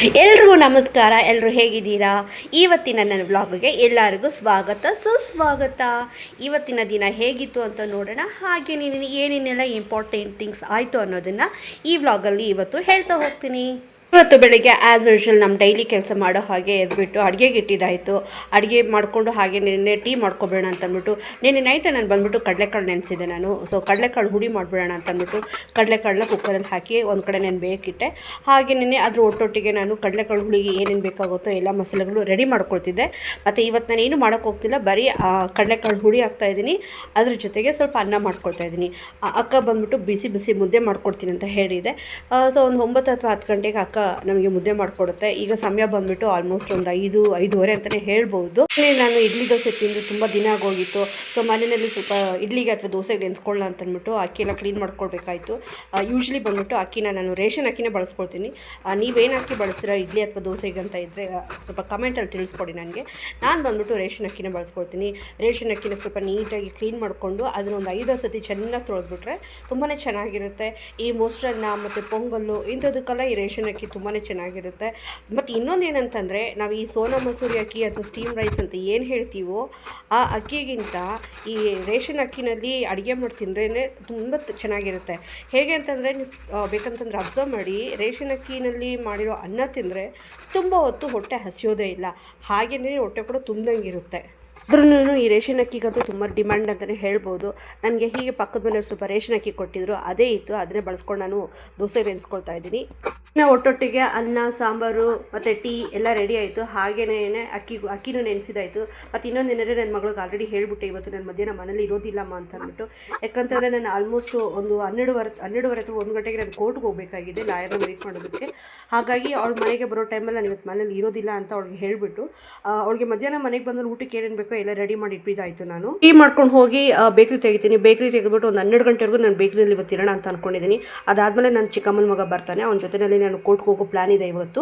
ಎಲ್ರಿಗೂ ನಮಸ್ಕಾರ. ಎಲ್ಲರೂ ಹೇಗಿದ್ದೀರಾ? ಇವತ್ತಿನ ನನ್ನ ವ್ಲಾಗ್ಗೆ ಎಲ್ಲರಿಗೂ ಸ್ವಾಗತ ಸುಸ್ವಾಗತ. ಇವತ್ತಿನ ದಿನ ಹೇಗಿತ್ತು ಅಂತ ನೋಡೋಣ. ಹಾಗೆ ಏನೇನೆಲ್ಲ ಇಂಪಾರ್ಟೆಂಟ್ ಥಿಂಗ್ಸ್ ಆಯಿತು ಅನ್ನೋದನ್ನು ಈ ವ್ಲಾಗಲ್ಲಿ ಇವತ್ತು ಹೇಳ್ತಾ ಹೋಗ್ತೀನಿ. ಇವತ್ತು ಬೆಳಿಗ್ಗೆ ಆ್ಯಸ್ ಯೂಶುವಲ್ ನಮ್ಮ ಡೈಲಿ ಕೆಲಸ ಮಾಡೋ ಹಾಗೆ ಎದ್ಬಿಟ್ಟು ಅಡುಗೆಗೆ ಇಟ್ಟಿದ್ದಾಯಿತು. ಅಡುಗೆ ಮಾಡಿಕೊಂಡು ಹಾಗೆ ನಿನ್ನೆ ಟೀ ಮಾಡ್ಕೊಬೇಡ ಅಂತ ಅಂದ್ಬಿಟ್ಟು ನಿನ್ನೆ ನೈಟ್ ನಾನು ಬಂದುಬಿಟ್ಟು ಕಡಲೆಕಾಳು ನೆನೆಸಿದೆ ನಾನು. ಸೊ ಕಡಲೆಕಾಳು ಹುಡಿ ಮಾಡಿಬಿಡೋಣ ಅಂತ ಅಂದ್ಬಿಟ್ಟು ಕಡಲೆಕಾಳನ್ನ ಕುಕ್ಕರಲ್ಲಿ ಹಾಕಿ ಒಂದು ಕಡೆ ನಾನು ಬೇಕಿಟ್ಟೆ. ಹಾಗೆ ನಿನ್ನೆ ಅದ್ರ ಒಟ್ಟೊಟ್ಟಿಗೆ ನಾನು ಕಡಲೆಕಾಳು ಹುಳಿಗೆ ಏನೇನು ಬೇಕಾಗುತ್ತೋ ಎಲ್ಲ ಮಸಾಲೆಗಳು ರೆಡಿ ಮಾಡ್ಕೊಳ್ತಿದ್ದೆ. ಮತ್ತು ಇವತ್ತು ನಾನು ಏನು ಮಾಡೋಕ್ಕೆ ಹೋಗ್ತಿಲ್ಲ, ಬರೀ ಕಡಲೆಕಾಳು ಹುಡಿ ಹಾಕ್ತಾಯಿದ್ದೀನಿ. ಅದ್ರ ಜೊತೆಗೆ ಸ್ವಲ್ಪ ಅನ್ನ ಮಾಡ್ಕೊಳ್ತಾ ಇದ್ದೀನಿ. ಅಕ್ಕ ಬಂದುಬಿಟ್ಟು ಬಿಸಿ ಬಿಸಿ ಮುದ್ದೆ ಮಾಡ್ಕೊಡ್ತೀನಿ ಅಂತ ಹೇಳಿದೆ. ಸೊ ಒಂದು 9 ಅಥವಾ 10 ಗಂಟೆಗೆ ಅಕ್ಕ ನಮಗೆ ಮುದ್ದೆ ಮಾಡಿಕೊಡುತ್ತೆ. ಈಗ ಸಮಯ ಬಂದುಬಿಟ್ಟು ಆಲ್ಮೋಸ್ಟ್ ಒಂದು 5-5:30 ಅಂತಲೇ ಹೇಳ್ಬೋದು. ನಾನು ಇಡ್ಲಿ ದೋಸೆ ತಿಂದು ತುಂಬ ದಿನ ಆಗೋಗಿತ್ತು. ಸೊ ಮನೆಯಲ್ಲಿ ಸ್ವಲ್ಪ ಇಡ್ಲಿಗೆ ಅಥವಾ ದೋಸೆಗೆ ನೆನೆಸ್ಕೊಳ್ಳ ಅಂತ ಅಂದ್ಬಿಟ್ಟು ಅಕ್ಕಿ ಎಲ್ಲ ಕ್ಲೀನ್ ಮಾಡ್ಕೊಳ್ಬೇಕಾಯಿತು. ಯೂಶ್ವಲಿ ಬಂದುಬಿಟ್ಟು ಅಕ್ಕಿನ ನಾನು ರೇಷನ್ ಅಕ್ಕಿನೇ ಬಳಸ್ಕೊಳ್ತೀನಿ. ನೀವೇನು ಅಕ್ಕಿ ಬಳಸ್ತೀರಾ ಇಡ್ಲಿ ಅಥವಾ ದೋಸೆಗೆ ಅಂತ ಇದ್ದರೆ ಸ್ವಲ್ಪ ಕಮೆಂಟಲ್ಲಿ ತಿಳಿಸ್ಕೊಡಿ ನನಗೆ. ನಾನು ಬಂದುಬಿಟ್ಟು ರೇಷನ್ ಅಕ್ಕಿನೇ ಬಳಸ್ಕೊಳ್ತೀನಿ. ರೇಷನ್ ಅಕ್ಕಿನ ಸ್ವಲ್ಪ ನೀಟಾಗಿ ಕ್ಲೀನ್ ಮಾಡಿಕೊಂಡು ಅದನ್ನೊಂದು 5 ಸತಿ ಚೆನ್ನಾಗಿ ತೊಳೆದ್ಬಿಟ್ರೆ ತುಂಬಾ ಚೆನ್ನಾಗಿರುತ್ತೆ. ಈ ಮೊಸರನ್ನ ಮತ್ತು ಪೊಂಗಲ್ಲು ಇಂಥದಕ್ಕೆಲ್ಲ ಈ ರೇಷನ್ ಅಕ್ಕಿ ತುಂಬಾ ಚೆನ್ನಾಗಿರುತ್ತೆ. ಮತ್ತು ಇನ್ನೊಂದು ಏನಂತಂದರೆ, ನಾವು ಈ ಸೋನಾ ಮಸೂರಿ ಅಕ್ಕಿ ಅಥವಾ ಸ್ಟೀಮ್ ರೈಸ್ ಅಂತ ಏನು ಹೇಳ್ತೀವೋ ಆ ಅಕ್ಕಿಗಿಂತ ಈ ರೇಷನ್ ಅಕ್ಕಿನಲ್ಲಿ ಅಡುಗೆ ಮಾಡಿ ತಿಂದ್ರೇ ತುಂಬ ಚೆನ್ನಾಗಿರುತ್ತೆ. ಹೇಗೆ ಅಂತಂದರೆ ಬೇಕಂತಂದ್ರೆ ಅಬ್ಸರ್ವ್ ಮಾಡಿ, ರೇಷನ್ ಅಕ್ಕಿನಲ್ಲಿ ಮಾಡಿರೋ ಅನ್ನ ತಿಂದರೆ ತುಂಬ ಹೊತ್ತು ಹೊಟ್ಟೆ ಹಸಿಯೋದೇ ಇಲ್ಲ, ಹಾಗೆಯೇ ಹೊಟ್ಟೆ ಕೂಡ ತುಂಬ್ದಂಗಿರುತ್ತೆ. ಆದ್ರೂ ಈ ರೇಷನ್ ಅಕ್ಕಿಗಂತೂ ತುಂಬ ಡಿಮ್ಯಾಂಡ್ ಅಂತಲೇ ಹೇಳ್ಬೋದು. ನನಗೆ ಹೀಗೆ ಪಕ್ಕದ ಮನೆಯವ್ರು ಸ್ವಲ್ಪ ರೇಷನ್ ಅಕ್ಕಿ ಕೊಟ್ಟಿದ್ರು, ಅದೇ ಇತ್ತು, ಅದನ್ನೇ ಬಳಸ್ಕೊಂಡು ನಾನು ದೋಸೆ ನೆನೆಸ್ಕೊಳ್ತಾ ಇದ್ದೀನಿ. ಒಟ್ಟೊಟ್ಟಿಗೆ ಅನ್ನ ಸಾಂಬಾರು ಮತ್ತು ಟೀ ಎಲ್ಲ ರೆಡಿ ಆಯಿತು. ಹಾಗೆಯೇ ಅಕ್ಕಿನೂ ನೆನೆಸಿದಾಯಿತು. ಮತ್ತು ಇನ್ನೊಂದು ಏನಂದರೆ, ನನ್ನ ಮಗಳಿಗೆ ಆಲ್ರೆಡಿ ಹೇಳಿಬಿಟ್ಟೆ ಇವತ್ತು ನನ್ನ ಮಧ್ಯಾಹ್ನ ಮನೇಲಿ ಇರೋದಿಲ್ಲಮ್ಮ ಅಂತ ಅಂದ್ಬಿಟ್ಟು. ಯಾಕಂತಂದರೆ ನಾನು ಆಲ್ಮೋಸ್ಟ್ ಒಂದು 12:30 ಅಥವಾ 1 ಗಂಟೆಗೆ ನಾನು ಕೋರ್ಟ್ಗೆ ಹೋಗಬೇಕಾಗಿದೆ ಲಾಯರ್ನ ಮೀಟ್ ಮಾಡೋದಕ್ಕೆ. ಹಾಗಾಗಿ ಅವಳ ಮನೆಗೆ ಬರೋ ಟೈಮಲ್ಲಿ ನಾನು ಇವತ್ತು ಮನೇಲಿ ಇರೋದಿಲ್ಲ ಅಂತ ಅವಳಿಗೆ ಹೇಳಿಬಿಟ್ಟು, ಅವಳಿಗೆ ಮಧ್ಯಾಹ್ನ ಮನೆಗೆ ಬಂದು ಊಟಕ್ಕೆ ಏನೇನು ಬೇಕೋ ಎಲ್ಲ ರೆಡಿ ಮಾಡಿ ಇಟ್ಬಿದ್ದಾಯಿತು. ನಾನು ಟೀ ಮಾಡ್ಕೊಂಡು ಹೋಗಿ ಬೇಕ್ರಿ ತೆಗಿತೀನಿ. ಬೇಕ್ರಿ ತೆಗೆದ್ಬಿಟ್ಟು ಒಂದು 12 ಗಂಟೆವರೆಗೂ ನಾನು ಬೇಕ್ರಿಯಲ್ಲಿ ಇವತ್ತು ಇರೋಣ ಅಂತ ಅಂದ್ಕೊಂಡಿದ್ದೀನಿ. ಅದಾದಮೇಲೆ ನನ್ನ ಚಿಕ್ಕಮ್ಮನ ಮಗ ಬರ್ತಾನೆ, ಅವನ ಜೊತೆಯಲ್ಲಿ ನಾನು ಕೋರ್ಟ್ಗೆ ಹೋಗೋ ಪ್ಲ್ಯಾನ್ ಇದೆ ಇವತ್ತು.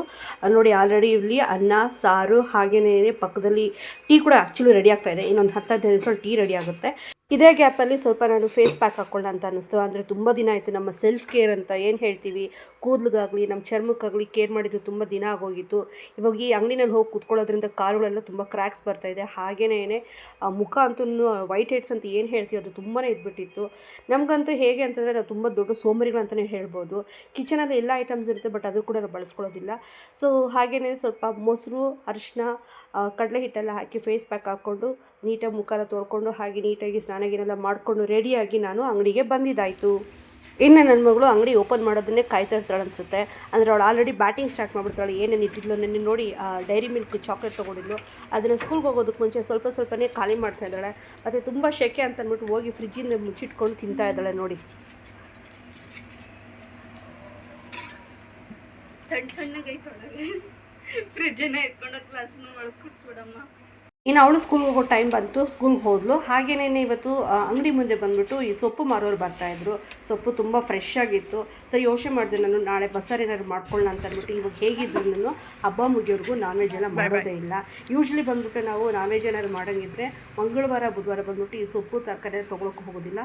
ನೋಡಿ ಆಲ್ರೆಡಿ ಇಲ್ಲಿ ಅನ್ನ ಸಾರು ಹಾಗೆಯೇ ಪಕ್ಕದಲ್ಲಿ ಟೀ ಕೂಡ ಆ್ಯಕ್ಚುಲಿ ರೆಡಿ ಆಗ್ತಾ ಇದೆ. ಇನ್ನೊಂದು 10-15 ನಿಮಿಷ ಟೀ ರೆಡಿ ಆಗುತ್ತೆ. ಇದೇ ಗ್ಯಾಪಲ್ಲಿ ಸ್ವಲ್ಪ ನಾನು ಫೇಸ್ ಪ್ಯಾಕ್ ಹಾಕ್ಕೊಳ್ಳ ಅಂತ ಅನ್ನಿಸ್ತು. ಅಂದರೆ ತುಂಬ ದಿನ ಆಯಿತು ನಮ್ಮ ಸೆಲ್ಫ್ ಕೇರ್ ಅಂತ ಏನು ಹೇಳ್ತೀವಿ, ಕೂದಲಿಗಾಗಲಿ ನಮ್ಮ ಚರ್ಮಕ್ಕಾಗಲಿ ಕೇರ್ ಮಾಡಿದ್ದು ತುಂಬ ದಿನ ಆಗೋಗಿತ್ತು. ಇವಾಗ ಈ ಅಂಗಡಿನಲ್ಲಿ ಹೋಗಿ ಕೂತ್ಕೊಳ್ಳೋದ್ರಿಂದ ಕಾಲುಗಳೆಲ್ಲ ತುಂಬ ಕ್ರ್ಯಾಕ್ಸ್ ಬರ್ತಾಯಿದೆ. ಹಾಗೆಯೇ ಮುಖ ಅಂತೂ ವೈಟ್ ಹೆಡ್ಸ್ ಅಂತ ಏನು ಹೇಳ್ತೀವಿ ಅದು ತುಂಬಾ ಇದ್ಬಿಟ್ಟಿತ್ತು. ನಮಗಂತೂ ಹೇಗೆ ಅಂತಂದರೆ ನಾವು ತುಂಬ ದೊಡ್ಡ ಸೋಂಬೇರಿಗಳು ಅಂತಲೇ ಹೇಳ್ಬೋದು. ಕಿಚನಲ್ಲಿ ಎಲ್ಲ ಐಟಮ್ಸ್ ಇರುತ್ತೆ, ಬಟ್ ಅದು ಕೂಡ ನಾವು ಬಳಸ್ಕೊಳ್ಳೋದಿಲ್ಲ. ಸೊ ಹಾಗೆಯೇ ಸ್ವಲ್ಪ ಮೊಸರು, ಅರಿಶಿನ, ಕಡಲೆ ಹಿಟ್ಟೆಲ್ಲ ಹಾಕಿ ಫೇಸ್ ಪ್ಯಾಕ್ ಹಾಕ್ಕೊಂಡು ನೀಟಾಗಿ ಮುಖನ ತೊಳ್ಕೊಂಡು ಹಾಗೆ ನೀಟಾಗಿ ಸ್ನಾನಗಿನೆಲ್ಲ ಮಾಡಿಕೊಂಡು ರೆಡಿಯಾಗಿ ನಾನು ಅಂಗಡಿಗೆ ಬಂದಿದ್ದಾಯಿತು. ಇನ್ನು ನನ್ನ ಮಗಳು ಅಂಗಡಿ ಓಪನ್ ಮಾಡೋದನ್ನೇ ಕಾಯ್ತಾ ಇರ್ತಾಳೆ ಅನಿಸುತ್ತೆ. ಅಂದರೆ ಅವಳು ಆಲ್ರೆಡಿ ಬ್ಯಾಟಿಂಗ್ ಸ್ಟಾರ್ಟ್ ಮಾಡಿಬಿಡ್ತಾಳೆ. ಏನೇನು ಇಟ್ಟಿದ್ಲು ನೆನ್ನೆ ನೋಡಿ, ಡೈರಿ ಮಿಲ್ಕ್ ಚಾಕ್ಲೇಟ್ ತೊಗೊಂಡಿದ್ಲು. ಅದನ್ನು ಸ್ಕೂಲ್ಗೆ ಹೋಗೋದಕ್ಕೆ ಮುಂಚೆ ಸ್ವಲ್ಪನೇ ಖಾಲಿ ಮಾಡ್ತಾ ಇದ್ದಾಳೆ. ಮತ್ತು ತುಂಬ ಶೆಕೆ ಅಂತ ಅಂದ್ಬಿಟ್ಟು ಹೋಗಿ ಫ್ರಿಜ್ಜಿಂದ ಮುಚ್ಚಿಟ್ಕೊಂಡು ತಿಂತಾ ಇದ್ದಾಳೆ ನೋಡಿ. ಫ್ರಿಜ್ಜನ್ನೇ ಎತ್ಕೊಂಡು ಕ್ಲಾಸ್ನ ಒಳಗೆ ಕೂರಿಸ್ಬಿಡಮ್ಮ. ಇನ್ನು ಅವಳು ಸ್ಕೂಲ್ಗೆ ಹೋಗೋ ಟೈಮ್ ಬಂತು, ಸ್ಕೂಲ್ಗೆ ಹೋದ್ಲು. ಹಾಗೆಯೇ ಇವತ್ತು ಅಂಗಡಿ ಮುಂದೆ ಬಂದುಬಿಟ್ಟು ಈ ಸೊಪ್ಪು ಮಾರೋರು ಬರ್ತಾಯಿದ್ರು. ಸೊಪ್ಪು ತುಂಬ ಫ್ರೆಶ್ ಆಗಿತ್ತು. ಸೊ ಯೋಚನೆ ಮಾಡಿದೆ ನಾನು ನಾಳೆ ಬಸ್ಸಾರು ಏನಾದ್ರು ಮಾಡ್ಕೊಳ್ಳೋಣ ಅಂತ ಅಂದ್ಬಿಟ್ಟು. ಇವಾಗ ಹೇಗಿದ್ರು ನಾನು ಹಬ್ಬ ಮುಗಿಯೋರ್ಗೂ ನಾನ್ ವೆಜ್ ಎಲ್ಲ ಮಾಡೋದೇ ಇಲ್ಲ. ಯೂಶ್ವಲಿ ಬಂದುಬಿಟ್ಟು ನಾವು ನಾನ್ ವೆಜ್ ಏನಾದ್ರು ಮಾಡೋಂಗಿದ್ರೆ ಮಂಗಳವಾರ ಬುಧವಾರ ಬಂದುಬಿಟ್ಟು ಈ ಸೊಪ್ಪು ತರಕಾರಿ ತೊಗೊಳಕ್ಕೆ ಹೋಗೋದಿಲ್ಲ.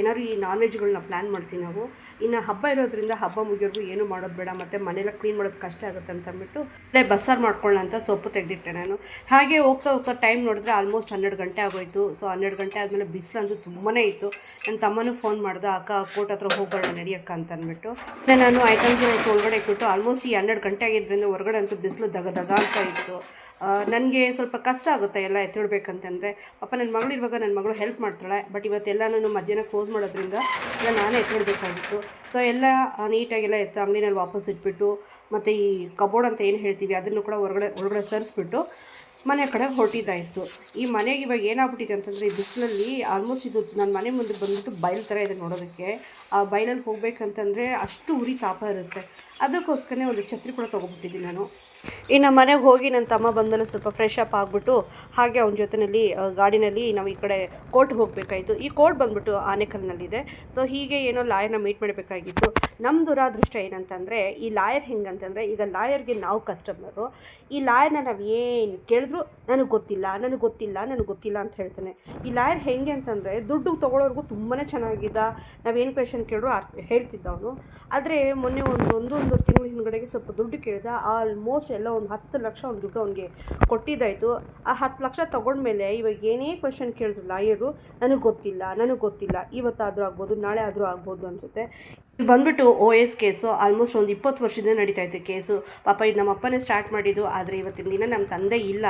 ಏನಾದ್ರು ಈ ನಾನ್ ವೆಜ್ಗಳನ್ನ ಪ್ಲ್ಯಾನ್ ಮಾಡ್ತೀವಿ ನಾವು. ಇನ್ನು ಹಬ್ಬ ಇರೋದ್ರಿಂದ ಹಬ್ಬ ಮುಗಿಯೋರ್ಗೂ ಏನು ಮಾಡೋದು ಬೇಡ, ಮತ್ತು ಮನೆಯೆಲ್ಲ ಕ್ಲೀನ್ ಮಾಡೋದು ಕಷ್ಟ ಆಗುತ್ತೆ ಅಂತ ಅಂದ್ಬಿಟ್ಟು ಬಸ್ಸಾರು ಮಾಡ್ಕೊಳ್ಳೋಣ ಅಂತ ಸೊಪ್ಪು ತೆಗೆದಿಟ್ಟೆ ನಾನು. ಹಾಗೆ ಹೋಗ್ತಾ ಟೈಮ್ ನೋಡಿದ್ರೆ ಆಲ್ಮೋಸ್ಟ್ 12 ಗಂಟೆ ಆಗೋಯಿತು. ಸೊ 12 ಗಂಟೆ ಆದಮೇಲೆ ಬಿಸಿಲಂತೂ ತುಂಬಾ ಇತ್ತು. ನನ್ನ ತಮ್ಮನೂ ಫೋನ್ ಮಾಡ್ದೆ, ಅಕ್ಕ ಕೋರ್ಟ್ ಹತ್ರ ಹೋಗೋಣ ನಡಿಯಕ್ಕ ಅಂತ ಅಂದ್ಬಿಟ್ಟು. ನಾನು ಐಟಮ್ಸ್ ಒಳಗಡೆ ಇಟ್ಬಿಟ್ಟು ಆಲ್ಮೋಸ್ಟ್ ಈ 12 ಗಂಟೆ ಆಗಿದ್ದರಿಂದ ಹೊರಗಡೆ ಅಂತೂ ಬಿಸಿಲು ದಗ ಅಂತ ಇತ್ತು. ನನಗೆ ಸ್ವಲ್ಪ ಕಷ್ಟ ಆಗುತ್ತೆ ಎಲ್ಲ ಎತ್ತಿಡ್ಬೇಕಂತಂದರೆ. ಪಾಪ ನನ್ನ ಮಗಳು ಇರುವಾಗ ನನ್ನ ಮಗಳು ಹೆಲ್ಪ್ ಮಾಡ್ತಾಳೆ, ಬಟ್ ಇವತ್ತೆಲ್ಲನೂ ಮಧ್ಯಾಹ್ನ ಕ್ಲೋಸ್ ಮಾಡೋದ್ರಿಂದ ಎಲ್ಲ ನಾನೇ ಎತ್ತಿಡಬೇಕಾಗಿತ್ತು. ಸೊ ಎಲ್ಲ ನೀಟಾಗೆಲ್ಲ ಎತ್ತು ಅಂಗಡಿನಲ್ಲಿ ವಾಪಸ್ ಇಟ್ಬಿಟ್ಟು, ಮತ್ತು ಈ ಕಬೋರ್ಡ್ ಅಂತ ಏನು ಹೇಳ್ತೀವಿ ಅದನ್ನು ಕೂಡ ಒಳಗಡೆ ಸರಿಸ್ಬಿಟ್ಟು ಮನೆ ಕಡೆ ಹೊರಟಿದ್ದಾಯಿತು. ಈ ಮನೆಗೆ ಇವಾಗ ಏನಾಗ್ಬಿಟ್ಟಿದೆ ಅಂತಂದರೆ, ಈ ಬಿಸಿಲಲ್ಲಿ ಆಲ್ಮೋಸ್ಟ್ ಇದು ನನ್ನ ಮನೆ ಮುಂದೆ ಬಂದುಬಿಟ್ಟು ಬಯಲು ಥರ ಇದೆ ನೋಡೋದಕ್ಕೆ. ಆ ಬಯಲಲ್ಲಿ ಹೋಗ್ಬೇಕಂತಂದರೆ ಅಷ್ಟು ಉರಿ ತಾಪ ಇರುತ್ತೆ. ಅದಕ್ಕೋಸ್ಕರನೇ ಒಂದು ಛತ್ರಿ ಕೂಡ ತೊಗೊಬಿಟ್ಟಿದ್ದೀನಿ ನಾನು. ಇನ್ನು ಮನೆಗೆ ಹೋಗಿ ನನ್ನ ತಮ್ಮ ಬಂದಮೇಲೆ ಸ್ವಲ್ಪ ಫ್ರೆಶ್ ಅಪ್ ಆಗಿಬಿಟ್ಟು ಹಾಗೆ ಅವನ ಜೊತೆಯಲ್ಲಿ ಗಾಡಿನಲ್ಲಿ ನಾವು ಈ ಕಡೆ ಕೋರ್ಟ್ಗೆ ಹೋಗಬೇಕಾಯಿತು. ಈ ಕೋರ್ಟ್ ಬಂದುಬಿಟ್ಟು ಆನೇಕಲ್ನಲ್ಲಿದೆ. ಸೊ ಹೀಗೆ ಏನೋ ಲಾಯರ್ನ ಮೀಟ್ ಮಾಡಬೇಕಾಗಿತ್ತು. ನಮ್ಮ ದುರಾದೃಷ್ಟ ಏನಂತಂದರೆ, ಈ ಲಾಯರ್ ಹೆಂಗಂತಂದರೆ, ಈಗ ಲಾಯರ್ಗೆ ನಾವು ಕಸ್ಟಮರು. ಈ ಲಾಯರ್ನ ನಾವು ಏನು ಕೇಳಿದ್ರು ನನಗೆ ಗೊತ್ತಿಲ್ಲ ಅಂತ ಹೇಳ್ತಾನೆ. ಈ ಲಾಯರ್ ಹೆಂಗೆ ಅಂತಂದರೆ, ದುಡ್ಡು ತೊಗೊಳೋರ್ಗೂ ತುಂಬಾ ಚೆನ್ನಾಗಿದ್ದ. ನಾವೇನು ಕ್ವೆಶನ್ ಕ್ವೆಶನ್ ಕೇಳಿದ್ರು ಹೇಳ್ತಿದ್ದ ಅವನು. ಆದರೆ ಮೊನ್ನೆ ಒಂದೂವರೆ ತಿಂಗಳ ಹಿಂದ್ಗಡೆಗೆ ಸ್ವಲ್ಪ ದುಡ್ಡು ಕೇಳಿದ. ಆಲ್ಮೋಸ್ಟ್ ಎಲ್ಲ ಒಂದು 10 ಲಕ್ಷ ಒಂದು ದುಡ್ಡು ಅವನಿಗೆ ಕೊಟ್ಟಿದ್ದಾಯಿತು. ಆ 10 ಲಕ್ಷ ತೊಗೊಂಡ್ಮೇಲೆ ಇವಾಗ ಏನೇ ಕ್ವೆಶನ್ ಕೇಳಿದ್ರು ಲಾಯರು, ನನಗೆ ಗೊತ್ತಿಲ್ಲ, ಇವತ್ತಾದರೂ ಆಗ್ಬೋದು, ನಾಳೆ ಆದರೂ ಆಗ್ಬೋದು ಅನಿಸುತ್ತೆ. ಬಂದ್ಬಿಟ್ಟು OS ಕೇಸು ಆಲ್ಮೋಸ್ಟ್ ಒಂದು 20 ವರ್ಷದಿಂದ ನಡೀತಾ ಇತ್ತು ಕೇಸು. ಪಾಪ ಇದು ನಮ್ಮ ಅಪ್ಪನೇ ಸ್ಟಾರ್ಟ್ ಮಾಡಿದ್ದು. ಆದರೆ ಇವತ್ತಿನ ದಿನ ನಮ್ಮ ತಂದೆ ಇಲ್ಲ.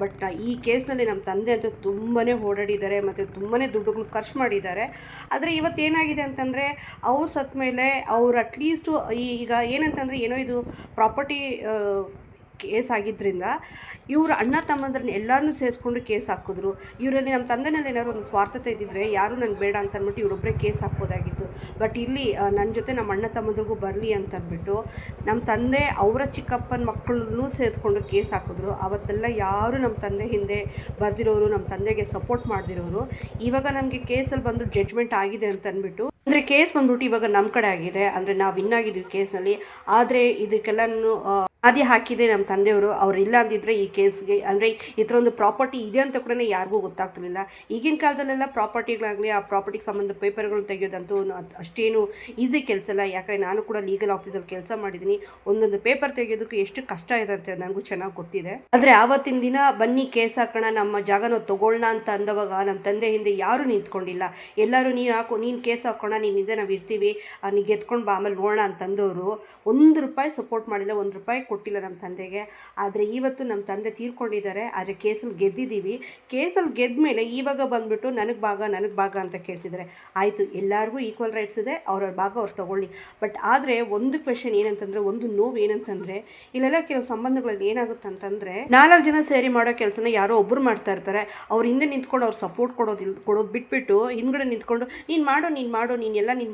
ಬಟ್ ಈ ಕೇಸ್ನಲ್ಲಿ ನಮ್ಮ ತಂದೆ ಅಂತೂ ತುಂಬಾ ಓಡಾಡಿದ್ದಾರೆ ಮತ್ತು ತುಂಬಾ ದುಡ್ಡುಗಳು ಖರ್ಚು ಮಾಡಿದ್ದಾರೆ. ಆದರೆ ಇವತ್ತೇನಾಗಿದೆ ಅಂತಂದರೆ ಅವ್ರು ಸತ್ತ ಮೇಲೆ ಅವ್ರು ಅಟ್ಲೀಸ್ಟು ಈಗ ಏನಂತಂದರೆ ಏನೋ ಇದು ಪ್ರಾಪರ್ಟಿ ಕೇಸ್ ಆಗಿದ್ದರಿಂದ ಇವರು ಅಣ್ಣ ತಮ್ಮಂದ್ರನ್ನ ಎಲ್ಲರನ್ನೂ ಸೇರಿಸ್ಕೊಂಡು ಕೇಸ್ ಹಾಕಿದ್ರು. ಇವರಲ್ಲಿ ನಮ್ಮ ತಂದೆನಲ್ಲಿ ಏನಾದ್ರು ಒಂದು ಸ್ವಾರ್ಥತೆ ಇದ್ದಿದ್ರೆ ಯಾರೂ ನನಗೆ ಬೇಡ ಅಂತ ಅಂದ್ಬಿಟ್ಟು ಇವರೊಬ್ಬರೇ ಕೇಸ್ ಹಾಕ್ಬೋದಾಗಿತ್ತು. ಬಟ್ ಇಲ್ಲಿ ನನ್ನ ಜೊತೆ ನಮ್ಮ ಅಣ್ಣ ತಮ್ಮಂದ್ರಿಗೂ ಬರಲಿ ಅಂತ ಅಂದ್ಬಿಟ್ಟು ನಮ್ಮ ತಂದೆ ಅವರ ಚಿಕ್ಕಪ್ಪನ ಮಕ್ಕಳನ್ನೂ ಸೇರಿಸ್ಕೊಂಡು ಕೇಸ್ ಹಾಕಿದ್ರು. ಅವತ್ತೆಲ್ಲ ಯಾರು ನಮ್ಮ ತಂದೆ ಹಿಂದೆ ಬರೆದಿರೋರು, ನಮ್ಮ ತಂದೆಗೆ ಸಪೋರ್ಟ್ ಮಾಡದಿರೋರು. ಇವಾಗ ನಮಗೆ ಕೇಸಲ್ಲಿ ಬಂದು ಜಡ್ಜ್ಮೆಂಟ್ ಆಗಿದೆ ಅಂತ ಅಂದ್ಬಿಟ್ಟು, ಅಂದರೆ ಕೇಸ್ ಬಂದ್ಬಿಟ್ಟು ಇವಾಗ ನಮ್ಮ ಕಡೆ ಆಗಿದೆ, ಅಂದರೆ ನಾವು ವಿನ್ ಆಗಿದ್ದೀವಿ ಕೇಸ್ನಲ್ಲಿ. ಆದರೆ ಇದಕ್ಕೆಲ್ಲನೂ ಆದಿ ಹಾಕಿದೆ ನಮ್ಮ ತಂದೆಯವರು. ಅವ್ರು ಇಲ್ಲ ಅಂದಿದ್ರೆ ಈ ಕೇಸ್ಗೆ, ಅಂದರೆ ಈ ಥರ ಒಂದು ಪ್ರಾಪರ್ಟಿ ಇದೆ ಅಂತ ಕೂಡ ಯಾರಿಗೂ ಗೊತ್ತಾಗ್ತಿರಲಿಲ್ಲ. ಈಗಿನ ಕಾಲದಲ್ಲೆಲ್ಲ ಪ್ರಾಪರ್ಟಿಗಳಾಗಲಿ ಆ ಪ್ರಾಪರ್ಟಿಗೆ ಸಂಬಂಧ ಪೇಪರ್ಗಳು ತೆಗೆಯೋದಂತೂ ಅಷ್ಟೇನು ಈಸಿ ಕೆಲಸ ಇಲ್ಲ. ಯಾಕಂದರೆ ನಾನು ಕೂಡ ಲೀಗಲ್ ಆಫೀಸಲ್ಲಿ ಕೆಲಸ ಮಾಡಿದ್ದೀನಿ. ಒಂದೊಂದು ಪೇಪರ್ ತೆಗೆಯೋದಕ್ಕೆ ಎಷ್ಟು ಕಷ್ಟ ಇರುತ್ತೆ ನನಗೂ ಚೆನ್ನಾಗಿ ಗೊತ್ತಿದೆ. ಆದರೆ ಆವತ್ತಿನ ದಿನ ಬನ್ನಿ ಕೇಸ್ ಹಾಕೋಣ, ನಮ್ಮ ಜಾಗ ನಾವು ತೊಗೊಳ್ಳೋಣ ಅಂತ ಅಂದವಾಗ ನಮ್ಮ ತಂದೆ ಹಿಂದೆ ಯಾರೂ ನಿಂತ್ಕೊಂಡಿಲ್ಲ. ಎಲ್ಲರೂ ನೀನು ಕೇಸ್ ಹಾಕೋಣ, ನೀನು ಹಿಂದೆ ನಾವು ಇರ್ತೀವಿ, ನೀನು ಗೆದ್ಕೊಂಡು ಬಾ, ಆಮೇಲೆ ನೋಡೋಣ ಅಂತಂದವರು ₹1 ಸಪೋರ್ಟ್ ಮಾಡಿಲ್ಲ, ₹1 ಕೊಟ್ಟಿಲ್ಲ ನಮ್ಮ ತಂದೆಗೆ. ಆದರೆ ಇವತ್ತು ನಮ್ಮ ತಂದೆ ತೀರ್ಕೊಂಡಿದ್ದಾರೆ. ಆದರೆ ಕೇಸಲ್ಲಿ ಗೆದ್ದಿದ್ದೀವಿ. ಕೇಸಲ್ಲಿ ಗೆದ್ದ ಮೇಲೆ ಇವಾಗ ಬಂದುಬಿಟ್ಟು ನನಗೆ ಭಾಗ ಅಂತ ಕೇಳ್ತಿದ್ದಾರೆ. ಆಯಿತು, ಎಲ್ಲರಿಗೂ ಈಕ್ವಲ್ ರೈಟ್ಸ್ ಇದೆ, ಅವ್ರ ಭಾಗ ಅವ್ರು ತೊಗೊಳ್ಳಿ. ಬಟ್ ಆದರೆ ಒಂದು ಕ್ವೆಶನ್ ಏನಂತಂದರೆ, ಒಂದು ನೋವು ಏನಂತಂದರೆ, ಇಲ್ಲೆಲ್ಲ ಕೆಲವು ಸಂಬಂಧಗಳಲ್ಲಿ ಏನಾಗುತ್ತೆ ಅಂತಂದರೆ 4 ಜನ ಸೇರಿ ಮಾಡೋ ಕೆಲಸನ ಯಾರೋ ಒಬ್ಬರು ಮಾಡ್ತಾ ಇರ್ತಾರೆ. ಅವ್ರು ಹಿಂದೆ ನಿಂತ್ಕೊಂಡು ಅವ್ರು ಸಪೋರ್ಟ್ ಕೊಡೋದು ಬಿಟ್ಬಿಟ್ಟು ಹಿಂದ್ಗಡೆ ನಿಂತ್ಕೊಂಡು ನೀನು ಮಾಡು, ನೀನು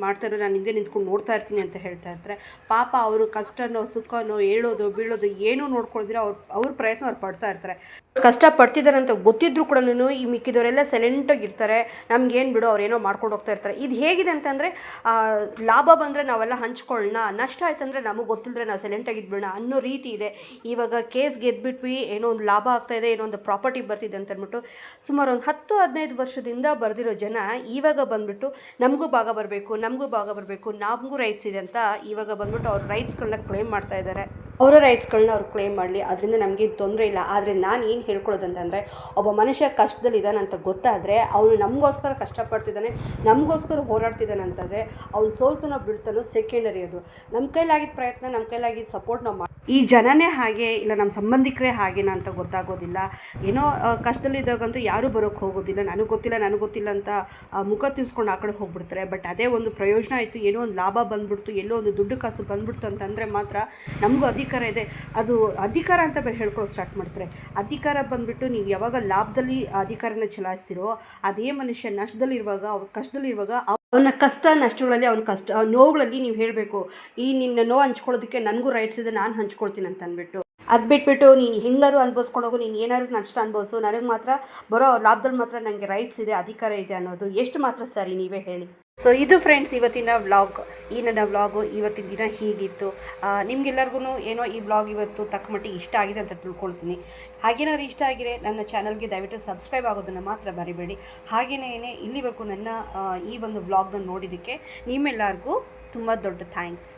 ಮಾಡ್ತಾ ಇರೋ, ನಾನು ಹಿಂದೆ ನಿಂತ್ಕೊಂಡು ನೋಡ್ತಾ ಇರ್ತೀನಿ ಅಂತ ಹೇಳ್ತಾ ಇರ್ತಾರೆ. ಪಾಪ ಅವರು ಕಷ್ಟನೋ ಸುಖನೋ ಹೇಳೋದು ಬೀಳೋದು ಏನೂ ನೋಡ್ಕೊಳ್ದಿರ ಅವ್ರ ಪ್ರಯತ್ನ ಅವ್ರು ಪಡ್ತಾ ಇರ್ತಾರೆ. ಕಷ್ಟ ಪಡ್ತಿದ್ದಾರೆ ಅಂತ ಗೊತ್ತಿದ್ರು ಕೂಡ ಈ ಮಿಕ್ಕಿದವರೆಲ್ಲ ಸೈಲೆಂಟಾಗಿ ಇರ್ತಾರೆ. ನಮ್ಗೇನು ಬಿಡು, ಅವ್ರೇನೋ ಮಾಡ್ಕೊಂಡು ಹೋಗ್ತಾ ಇರ್ತಾರೆ. ಇದು ಹೇಗಿದೆ ಅಂತಂದರೆ, ಲಾಭ ಬಂದರೆ ನಾವೆಲ್ಲ ಹಂಚ್ಕೊಳ್ಳೋಣ, ನಷ್ಟ ಆಯ್ತಂದರೆ ನಮಗೆ ಗೊತ್ತಿಲ್ಲದ್ರೆ ನಾವು ಸೈಲೆಂಟಾಗಿದ್ಬಿಡೋಣ ಅನ್ನೋ ರೀತಿ ಇದೆ. ಇವಾಗ ಕೇಸ್ ಗೆದ್ಬಿಟ್ವಿ, ಏನೋ ಒಂದು ಲಾಭ ಆಗ್ತಾಯಿದೆ, ಏನೋ ಒಂದು ಪ್ರಾಪರ್ಟಿ ಬರ್ತಿದೆ ಅಂತ ಅಂದ್ಬಿಟ್ಟು ಸುಮಾರು ಒಂದು 10-15 ವರ್ಷದಿಂದ ಬರೆದಿರೋ ಜನ ಇವಾಗ ಬಂದುಬಿಟ್ಟು ನಮಗೂ ಭಾಗ ಬರಬೇಕು, ನಮಗೂ ರೈಟ್ಸ್ ಇದೆ ಅಂತ ಇವಾಗ ಬಂದ್ಬಿಟ್ಟು ಅವ್ರ ರೈಟ್ಸ್ಗಳನ್ನ ಕ್ಲೇಮ್ ಮಾಡ್ತಾ ಇದ್ದಾರೆ. ಅವರ ರೈಟ್ಸ್ಗಳನ್ನ ಅವ್ರು ಕ್ಲೇಮ್ ಮಾಡಲಿ, ಅದರಿಂದ ನಮಗೆ ತೊಂದರೆ ಇಲ್ಲ. ಆದರೆ ನಾನು ಏನು ಹೇಳ್ಕೊಳ್ಳೋದಂತಂದರೆ, ಒಬ್ಬ ಮನುಷ್ಯ ಕಷ್ಟದಲ್ಲಿದ್ದಾನೆ ಅಂತ ಗೊತ್ತಾದರೆ, ಅವನು ನಮಗೋಸ್ಕರ ಕಷ್ಟಪಡ್ತಿದ್ದಾನೆ, ನಮಗೋಸ್ಕರ ಹೋರಾಡ್ತಿದ್ದಾನೆ ಅಂತಂದರೆ, ಅವ್ನು ಸೋಲ್ತನೋ ಬಿಡ್ತಾನೋ ಸೆಕೆಂಡರಿ. ಅದು ನಮ್ಮ ಕೈಲಾಗಿದ್ದ ಪ್ರಯತ್ನ, ನಮ್ಮ ಕೈಲಾಗಿದ್ದ ಸಪೋರ್ಟ್ ನಾವು ಈ ಜನನೇ ಹಾಗೆ ಇಲ್ಲ ನಮ್ಮ ಸಂಬಂಧಿಕರೇ ಹಾಗೇನಾ ಅಂತ ಗೊತ್ತಾಗೋದಿಲ್ಲ. ಏನೋ ಕಷ್ಟದಲ್ಲಿದ್ದಾಗಂತೂ ಯಾರೂ ಬರೋಕ್ಕೆ ಹೋಗೋದಿಲ್ಲ. ನನಗೆ ಗೊತ್ತಿಲ್ಲ ಅಂತ ಮುಖ ತಿರ್ಸ್ಕೊಂಡು ಆ ಕಡೆ ಹೋಗ್ಬಿಡ್ತಾರೆ. ಬಟ್ ಅದೇ ಒಂದು ಪ್ರಯೋಜನ ಆಯಿತು, ಏನೋ ಒಂದು ಲಾಭ ಬಂದ್ಬಿಡ್ತು, ಎಲ್ಲೋ ಒಂದು ದುಡ್ಡು ಕಾಸು ಬಂದ್ಬಿಡ್ತು ಅಂತಂದರೆ ಮಾತ್ರ ನಮಗೂ ಅಧಿಕಾರ ಇದೆ. ಅದು ಅಧಿಕಾರ ಅಂತ ಬೇರೆ ಹೇಳ್ಕೊಳ್ಳೋಕೆ ಸ್ಟಾರ್ಟ್ ಮಾಡ್ತಾರೆ. ಅಧಿಕಾರ ಬಂದುಬಿಟ್ಟು ನೀವು ಯಾವಾಗ ಲಾಭದಲ್ಲಿ ಅಧಿಕಾರನ ಚಲಾಯಿಸ್ತಿರೋ, ಅದೇ ಮನುಷ್ಯ ನಷ್ಟದಲ್ಲಿರುವಾಗ, ಅವ್ರ ಕಷ್ಟದಲ್ಲಿರುವಾಗ ಅವನ ಕಷ್ಟ ನಷ್ಟಗಳಲ್ಲಿ, ಅವನ ನೋವುಗಳಲ್ಲಿ ನೀವು ಹೇಳಬೇಕು, ಈ ನಿನ್ನ ನೋವು ಹಂಚ್ಕೊಳ್ಳೋದಕ್ಕೆ ನನಗೂ ರೈಟ್ಸ್ ಇದೆ, ನಾನು ಹಂಚ್ಕೊಳ್ತೀನಿ ಅಂತ ಅಂದ್ಬಿಟ್ಟು. ಅದು ಬಿಟ್ಬಿಟ್ಟು ನೀನು ಹೆಂಗಾರು ಅನ್ಭವಿಸ್ಕೊಂಡೋಗು, ನೀನು ಏನಾದ್ರು ನಷ್ಟ ಅನ್ಭವಿಸು, ನನಗೆ ಮಾತ್ರ ಬರೋ ಲಾಭದಲ್ಲಿ ಮಾತ್ರ ನನಗೆ ರೈಟ್ಸ್ ಇದೆ, ಅಧಿಕಾರ ಇದೆ ಅನ್ನೋದು ಎಷ್ಟು ಮಾತ್ರ ಸರಿ, ನೀವೇ ಹೇಳಿ. ಸೊ ಇದು ಫ್ರೆಂಡ್ಸ್ ಇವತ್ತಿನ ವ್ಲಾಗ್. ಈ ನನ್ನ ವ್ಲಾಗು ಇವತ್ತಿನ ದಿನ ಹೀಗಿತ್ತು. ನಿಮ್ಗೆಲ್ಲರಿಗೂ ಏನೋ ಈ ವ್ಲಾಗ್ ಇವತ್ತು ತಕ್ಕ ಮಟ್ಟಿಗೆ ಇಷ್ಟ ಆಗಿದೆ ಅಂತ ತಿಳ್ಕೊಳ್ತೀನಿ. ಹಾಗೇನಾದ್ರು ಇಷ್ಟ ಆಗಿರೆ ನನ್ನ ಚಾನಲ್ಗೆ ದಯವಿಟ್ಟು ಸಬ್ಸ್ಕ್ರೈಬ್ ಆಗೋದನ್ನು ಮಾತ್ರ ಮರಿಬೇಡಿ. ಹಾಗೆಯೇ ಇಲ್ಲಿವರೆಗೂ ನನ್ನ ಈ ಒಂದು ವ್ಲಾಗ್ನ ನೋಡಿದ್ದಕ್ಕೆ ನಿಮ್ಮೆಲ್ಲರಿಗೂ ತುಂಬ ದೊಡ್ಡ ಥ್ಯಾಂಕ್ಸ್.